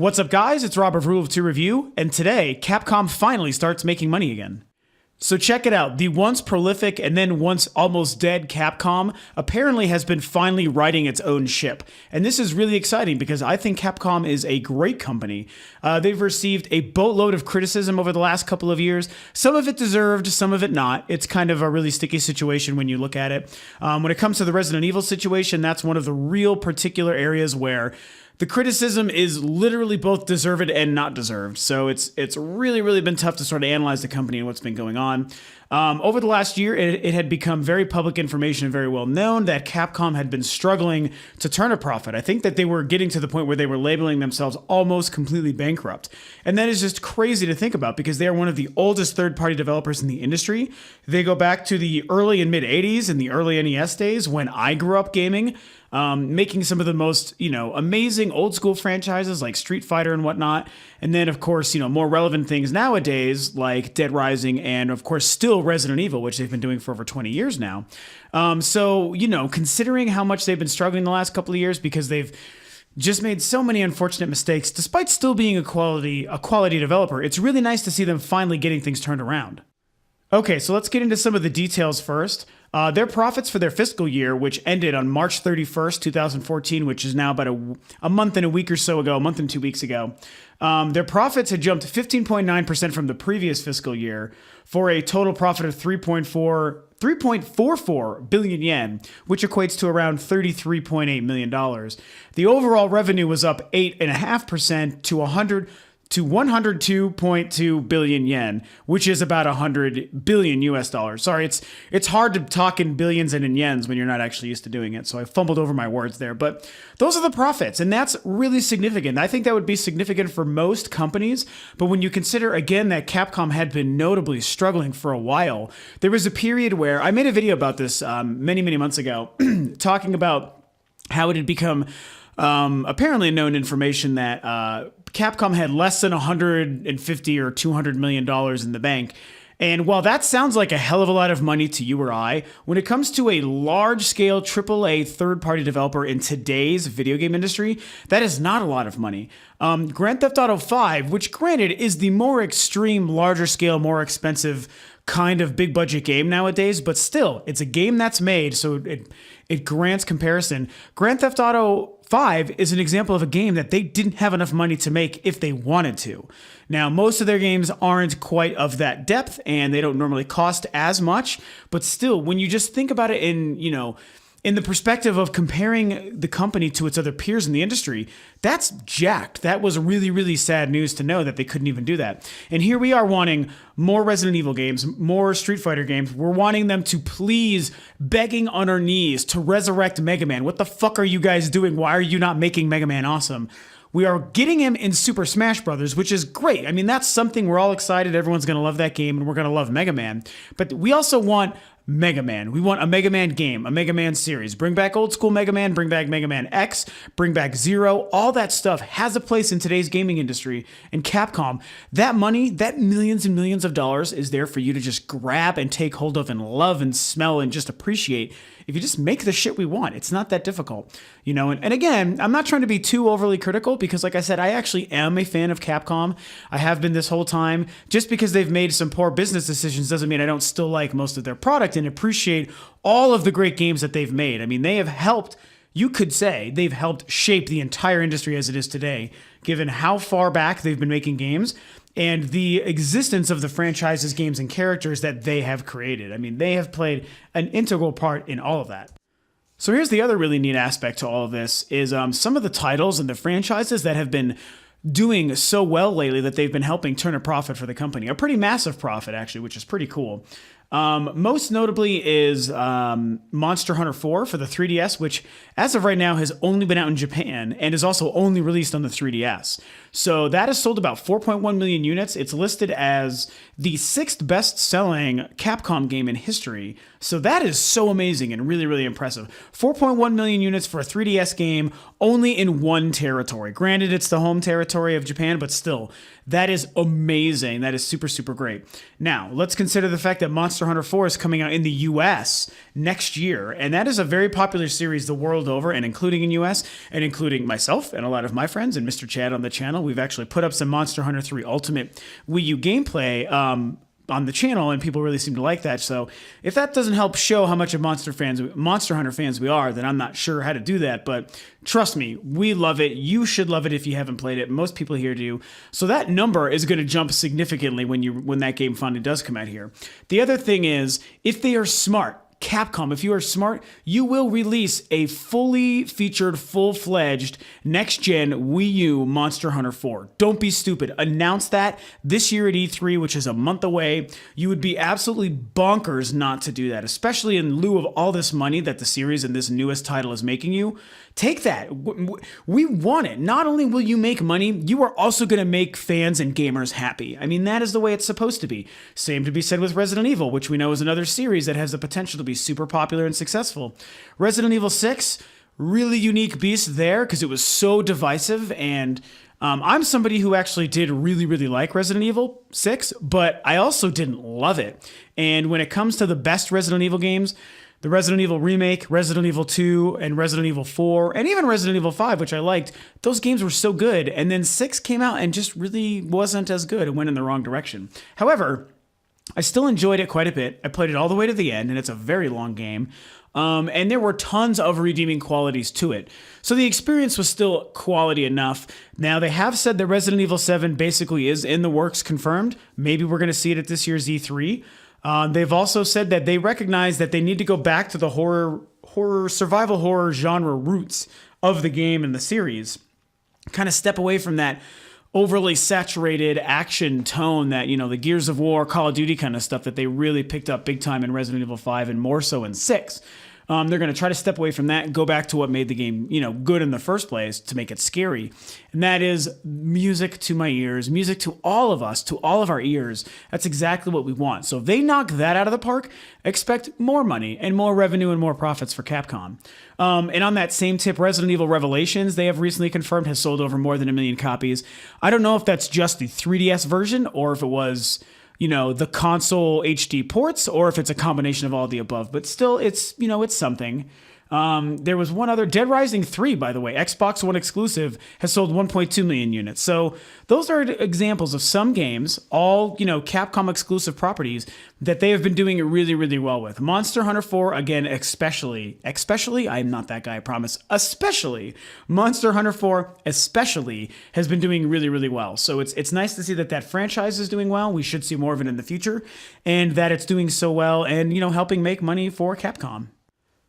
What's up, guys? It's Rob of Rule of Two Review, and today, Capcom finally starts making money again. So check it out. The once prolific and then once almost dead Capcom apparently has been finally righting its own ship. And this is really exciting because I think Capcom is a great company. They've received a boatload of criticism over the last couple of years. Some of it deserved, some of it not. It's kind of a really sticky situation when you look at it. When it comes to the Resident Evil situation, that's one of the real particular areas where the criticism is literally both deserved and not deserved. So it's really been tough to sort of analyze the company and what's been going on. Over the last year, it had become very public information and very well known that Capcom had been struggling to turn a profit. I think that they were getting to the point where they were labeling themselves almost completely bankrupt. And that is just crazy to think about because they are one of the oldest third-party developers in the industry. They go back to the early and mid-'80s and the early NES days when I grew up gaming. Making some of the most, amazing old school franchises like Street Fighter and whatnot. And then, of course, more relevant things nowadays like Dead Rising and, of course, still Resident Evil, which they've been doing for over 20 years now. So, considering how much they've been struggling the last couple of years because they've just made so many unfortunate mistakes, despite still being a quality developer, it's really nice to see them finally getting things turned around. Okay, so let's get into some of the details first. Their profits for their fiscal year, which ended on March 31st, 2014, which is now about a month and a week or so ago, a month and 2 weeks ago, their profits had jumped 15.9% from the previous fiscal year for a total profit of 3.44 billion yen, which equates to around $33.8 million. The overall revenue was up 8.5% to 102.2 billion yen, which is about 100 billion US dollars. Sorry, it's hard to talk in billions and in yens when you're not actually used to doing it, so I fumbled over my words there. But those are the profits, and that's really significant. I think that would be significant for most companies, but when you consider, again, that Capcom had been notably struggling for a while, there was a period where, I made a video about this many months ago, talking about how it had become apparently known information that Capcom had less than $150 or $200 million in the bank. And while that sounds like a hell of a lot of money to you or I, when it comes to a large-scale AAA third-party developer in today's video game industry, that is not a lot of money. Grand Theft Auto 5, which granted is the more extreme, larger-scale, more expensive kind of big-budget game nowadays, but still, it's a game that's made, so it grants comparison. Grand Theft Auto 5 is an example of a game that they didn't have enough money to make if they wanted to. Now, most of their games aren't quite of that depth, and they don't normally cost as much, but still, when you just think about it in the perspective of comparing the company to its other peers in the industry, that's jacked. That was really sad news to know that they couldn't even do that. And here we are wanting more Resident Evil games, more Street Fighter games. We're wanting them to please, begging on our knees to resurrect Mega Man. What the fuck are you guys doing? Why are you not making Mega Man awesome? We are getting him in Super Smash Bros., which is great. I mean, that's something we're all excited. Everyone's going to love that game, and we're going to love Mega Man. But we also want Mega Man. We want a Mega Man game, a Mega Man series. Bring back old school Mega Man, bring back Mega Man X, bring back Zero. All that stuff has a place in today's gaming industry. And Capcom, that money, that millions and millions of dollars is there for you to just grab and take hold of and love and smell and just appreciate. If you just make the shit we want, it's not that difficult, and again, I'm not trying to be too overly critical because like I said, I actually am a fan of Capcom. I have been this whole time. Just because they've made some poor business decisions doesn't mean I don't still like most of their product and appreciate all of the great games that they've made. I mean, they have helped, you could say, they've helped shape the entire industry as it is today, given how far back they've been making games and the existence of the franchises, games, and characters that they have created. I mean, they have played an integral part in all of that. So here's the other really neat aspect to all of this is some of the titles and the franchises that have been doing so well lately that they've been helping turn a profit for the company. A pretty massive profit, actually, which is pretty cool. Most notably is Monster Hunter 4 for the 3DS, which as of right now has only been out in Japan and is also only released on the 3DS. So that has sold about 4.1 million units. It's listed as the 6th best-selling Capcom game in history. So that is so amazing and really impressive. 4.1 million units for a 3DS game only in one territory. Granted, it's the home territory of Japan, but still, That is amazing. That is super, super great. Now, let's consider the fact that Monster Hunter 4 is coming out in the US next year. And that is a very popular series the world over, and including in US, and including myself and a lot of my friends and Mr. Chad on the channel. We've actually put up some Monster Hunter 3 Ultimate Wii U gameplay on the channel, and people really seem to like that. So if that doesn't help show how much of Monster Hunter fans we are, then I'm not sure how to do that. But trust me, we love it. You should love it if you haven't played it. Most people here do. So that number is going to jump significantly when that game finally does come out here. The other thing is, if they are smart, Capcom, if you are smart, you will release a fully featured, full-fledged, next-gen Wii U Monster Hunter 4. Don't be stupid. Announce that this year at E3, which is a month away. You would be absolutely bonkers not to do that, especially in lieu of all this money that the series and this newest title is making you. Take that. We want it. Not only will you make money, you are also going to make fans and gamers happy. I mean, that is the way it's supposed to be. Same to be said with Resident Evil, which we know is another series that has the potential to be super popular and successful. Resident Evil 6, really unique beast there because it was so divisive, and I'm somebody who actually did really, really like Resident Evil 6, but I also didn't love it. And when it comes to the best Resident Evil games, the Resident Evil Remake, Resident Evil 2, and Resident Evil 4, and even Resident Evil 5, which I liked, those games were so good. And then 6 came out and just really wasn't as good. It went in the wrong direction. However, I still enjoyed it quite a bit. I played it all the way to the end, and it's a very long game. And there were tons of redeeming qualities to it. So the experience was still quality enough. Now, they have said that Resident Evil 7 basically is in the works, confirmed. Maybe we're going to see it at this year's E3. They've also said that they recognize that they need to go back to the survival horror genre roots of the game and the series. Kind of step away from that overly saturated action tone that, the Gears of War, Call of Duty kind of stuff that they really picked up big time in Resident Evil 5 and more so in 6. They're going to try to step away from that and go back to what made the game, good in the first place to make it scary. And that is music to my ears, music to all of us, to all of our ears. That's exactly what we want. So if they knock that out of the park, expect more money and more revenue and more profits for Capcom. And on that same tip, Resident Evil Revelations, they have recently confirmed, has sold over more than 1 million copies. I don't know if that's just the 3DS version or if it was the console HD ports, or if it's a combination of all the above, but still it's something. There was one other, Dead Rising 3, by the way, Xbox One exclusive, has sold 1.2 million units. So those are examples of some games, all, Capcom exclusive properties that they have been doing it really, really well with. Monster Hunter 4, again, especially, I'm not that guy, I promise, especially, Monster Hunter 4 especially has been doing really, really well. So it's nice to see that franchise is doing well. We should see more of it in the future, and that it's doing so well and, helping make money for Capcom.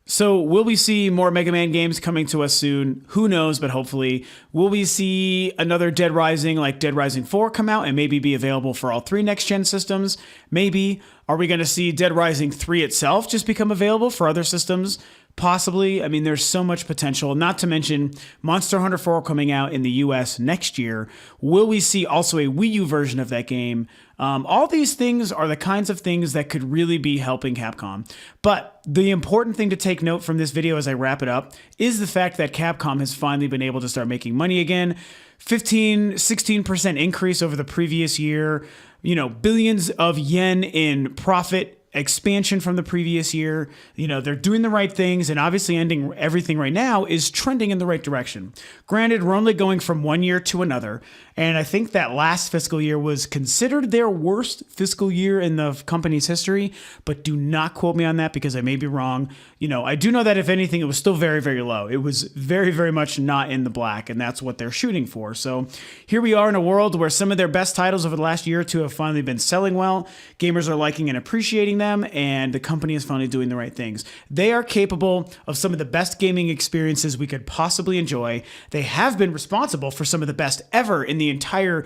So will we see more Mega Man games coming to us soon? Who knows, but hopefully. Will we see another Dead Rising like Dead Rising 4 come out and maybe be available for all 3 next-gen systems? Maybe. Are we going to see Dead Rising 3 itself just become available for other systems? Possibly. I mean, there's so much potential, not to mention Monster Hunter 4 coming out in the US next year. Will we see also a Wii U version of that game? All these things are the kinds of things that could really be helping Capcom. But the important thing to take note from this video as I wrap it up is the fact that Capcom has finally been able to start making money again. 16% increase over the previous year, billions of yen in profit expansion from the previous year. They're doing the right things, and obviously ending everything right now is trending in the right direction. Granted, we're only going from one year to another, and I think that last fiscal year was considered their worst fiscal year in the company's history, but do not quote me on that because I may be wrong. I do know that if anything, it was still very, very low. It was very, very much not in the black, and that's what they're shooting for. So here we are in a world where some of their best titles over the last year or two have finally been selling well. Gamers are liking and appreciating them, and the company is finally doing the right things. They are capable of some of the best gaming experiences we could possibly enjoy. They have been responsible for some of the best ever in the entire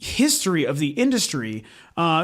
history of the industry.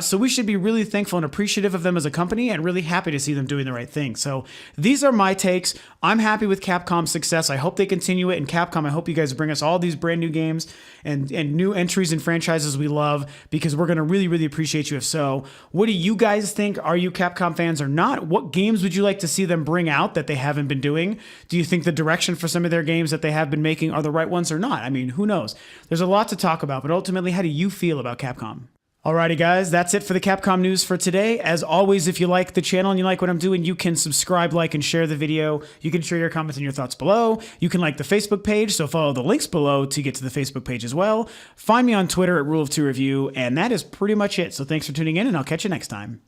So we should be really thankful and appreciative of them as a company and really happy to see them doing the right thing. So these are my takes. I'm happy with Capcom's success. I hope they continue it. And Capcom, I hope you guys bring us all these brand new games and new entries and franchises we love, because we're going to really, really appreciate you if so. What do you guys think? Are you Capcom fans or not? What games would you like to see them bring out that they haven't been doing? Do you think the direction for some of their games that they have been making are the right ones or not? I mean, who knows? There's a lot to talk about, but ultimately, how do you feel about Capcom? Alrighty guys, that's it for the Capcom news for today. As always, if you like the channel and you like what I'm doing, you can subscribe, like, and share the video. You can share your comments and your thoughts below. You can like the Facebook page, so follow the links below to get to the Facebook page as well. Find me on Twitter at Rule of Two Review, and that is pretty much it. So thanks for tuning in, and I'll catch you next time.